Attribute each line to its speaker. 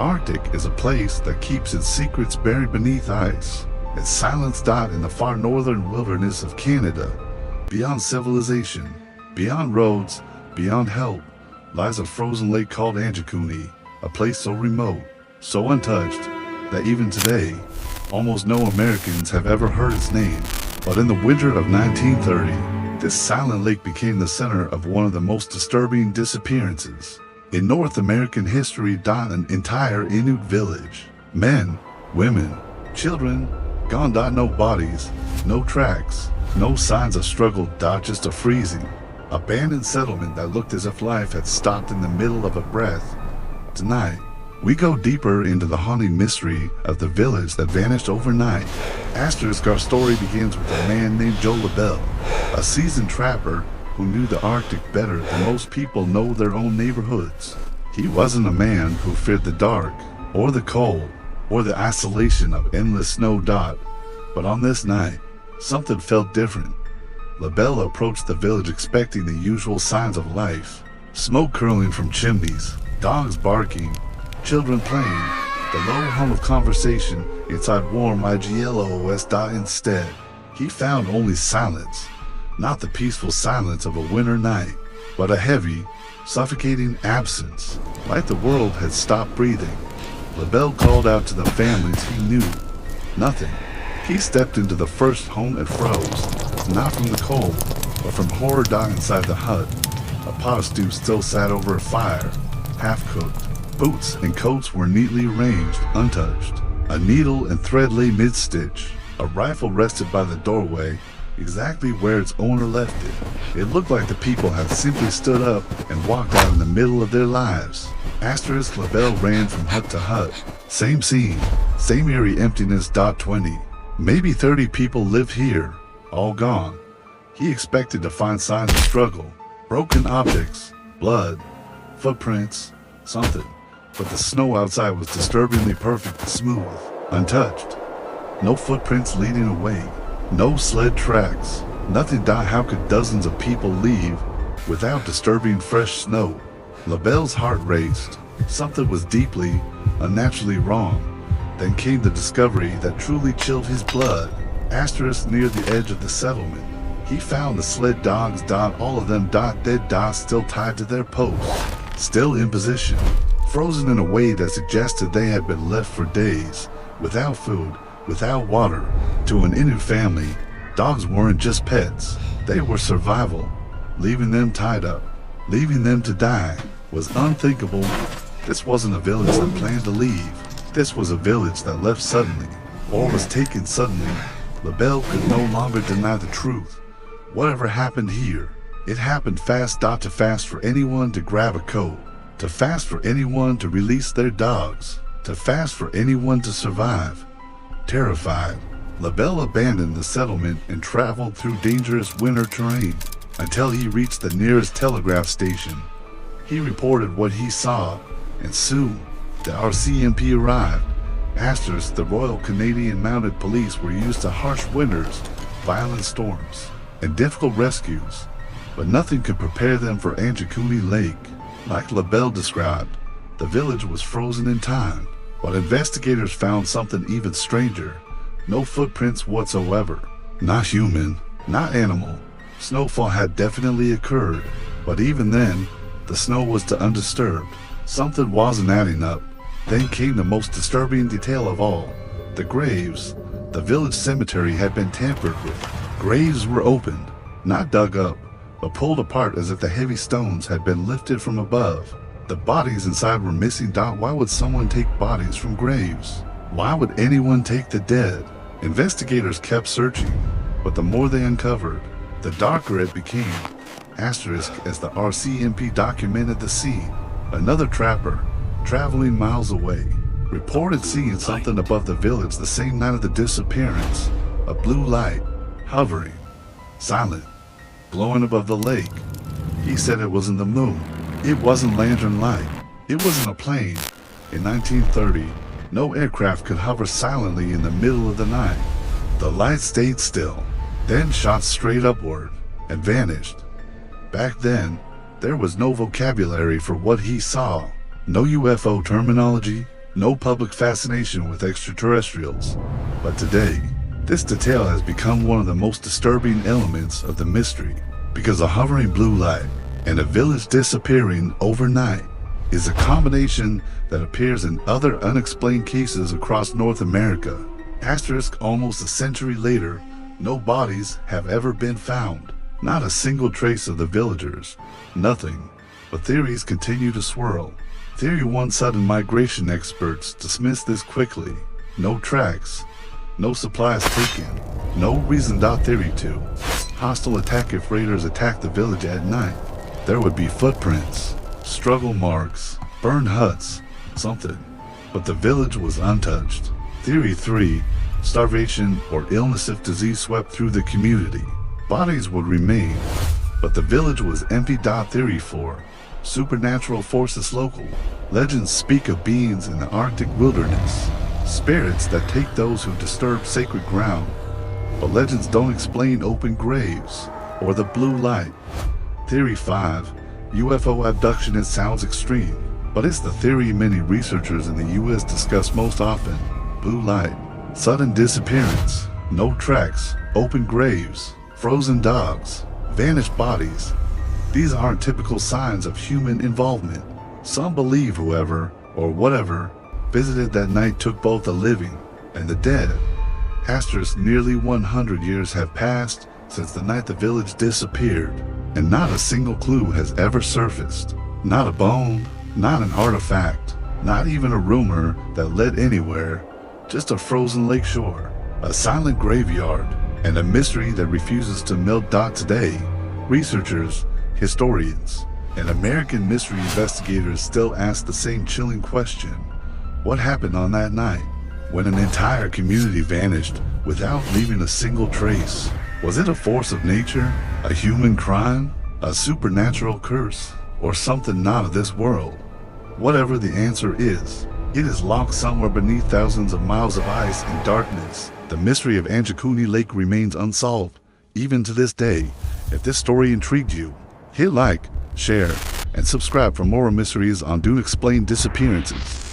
Speaker 1: Arctic is a place that keeps its secrets buried beneath ice. Its silence in the far northern wilderness of Canada. Beyond civilization, beyond roads, beyond help, lies a frozen lake called Anjikuni, a place so remote, so untouched, that even today, almost no Americans have ever heard its name. But in the winter of 1930, this silent lake became the center of one of the most disturbing disappearances in North American history. An entire Inuit village. Men, women, children, gone. No bodies, no tracks, no signs of struggle. Just a freezing, abandoned settlement that looked as if life had stopped in the middle of a breath. Tonight, we go deeper into the haunting mystery of the village that vanished overnight. Our story begins with a man named Joe LaBelle, a seasoned trapper who knew the Arctic better than most people know their own neighborhoods. He wasn't a man who feared the dark, or the cold, or the isolation of endless snow. But on this night, something felt different. LaBelle approached the village expecting the usual signs of life. Smoke curling from chimneys, dogs barking, children playing, the low hum of conversation inside warm IGLOS. Instead, he found only silence. Not the peaceful silence of a winter night, but a heavy, suffocating absence, like the world had stopped breathing. LaBelle called out to the families he knew. Nothing. He stepped into the first home and froze, not from the cold, but from horror. Inside the hut, a pot of stew still sat over a fire, half-cooked. Boots and coats were neatly arranged, untouched. A needle and thread lay mid-stitch. A rifle rested by the doorway, exactly where its owner left it. It looked like the people had simply stood up and walked out in the middle of their lives. LaBelle ran from hut to hut. Same scene, same eerie emptiness. 20, maybe 30 people live here, all gone. He expected to find signs of struggle, broken objects, blood, footprints, something. But the snow outside was disturbingly perfect and smooth, untouched. No footprints leading away. No sled tracks, nothing. How could dozens of people leave without disturbing fresh snow? LaBelle's heart raced. Something was deeply, unnaturally wrong. Then came the discovery that truly chilled his blood. Near the edge of the settlement, he found the sled dogs. All of them dead. Still tied to their posts, still in position, frozen in a way that suggested they had been left for days, without food, without water. To an Inuit family, dogs weren't just pets, they were survival. Leaving them tied up, leaving them to die, was unthinkable. This wasn't a village that planned to leave. This was a village that left suddenly, or was taken suddenly. LaBelle could no longer deny the truth. Whatever happened here, it happened fast. Too fast for anyone to grab a coat, too fast for anyone to release their dogs, too fast for anyone to survive. Terrified, LaBelle abandoned the settlement and traveled through dangerous winter terrain until he reached the nearest telegraph station. He reported what he saw, and soon the RCMP arrived. The Royal Canadian Mounted Police were used to harsh winters, violent storms, and difficult rescues, but nothing could prepare them for Anjikuni Lake. Like LaBelle described, the village was frozen in time. But investigators found something even stranger. No footprints whatsoever. Not human, not animal. Snowfall had definitely occurred, but even then, the snow was undisturbed. Something wasn't adding up. Then came the most disturbing detail of all. The graves. The village cemetery had been tampered with. Graves were opened, not dug up, but pulled apart as if the heavy stones had been lifted from above. The bodies inside were missing. Why would someone take bodies from graves? Why would anyone take the dead? Investigators kept searching, but the more they uncovered, the darker it became. As the RCMP documented the scene, another trapper, traveling miles away, reported seeing something above the village the same night of the disappearance. A blue light, hovering, silent, glowing above the lake. He said it wasn't the moon. It wasn't lantern light. It wasn't a plane. In 1930, no aircraft could hover silently in the middle of the night. The light stayed still, then shot straight upward and vanished. Back then, there was no vocabulary for what he saw. No UFO terminology, no public fascination with extraterrestrials. But today, this detail has become one of the most disturbing elements of the mystery, because a hovering blue light and a village disappearing overnight is a combination that appears in other unexplained cases across North America. Asterisk almost a century later, no bodies have ever been found. Not a single trace of the villagers. Nothing. But theories continue to swirl. Theory 1: sudden migration. Experts dismiss this quickly. No tracks. No supplies taken. No reason. Theory 2: hostile attack. If raiders attack the village at night, there would be footprints, struggle marks, burned huts, something. But the village was untouched. Theory 3: starvation or illness. If disease swept through the community, bodies would remain, but the village was empty. Theory 4: supernatural forces. Local legends speak of beings in the Arctic wilderness, spirits that take those who disturb sacred ground, but legends don't explain open graves or the blue light. Theory 5: UFO abduction. It sounds extreme, but it's the theory many researchers in the US discuss most often. Blue light, sudden disappearance, no tracks, open graves, frozen dogs, vanished bodies. These aren't typical signs of human involvement. Some believe whoever, or whatever, visited that night took both the living and the dead. Asterisk nearly 100 years have passed since the night the village disappeared, and not a single clue has ever surfaced. Not a bone, not an artifact, not even a rumor that led anywhere. Just a frozen lakeshore, a silent graveyard, and a mystery that refuses to melt. Today, researchers, historians, and American mystery investigators still ask the same chilling question. What happened on that night, when an entire community vanished without leaving a single trace? Was it a force of nature, a human crime, a supernatural curse, or something not of this world? Whatever the answer is, it is locked somewhere beneath thousands of miles of ice and darkness. The mystery of Anjikuni Lake remains unsolved, even to this day. If this story intrigued you, hit like, share, and subscribe for more mysteries on Do Explain Disappearances.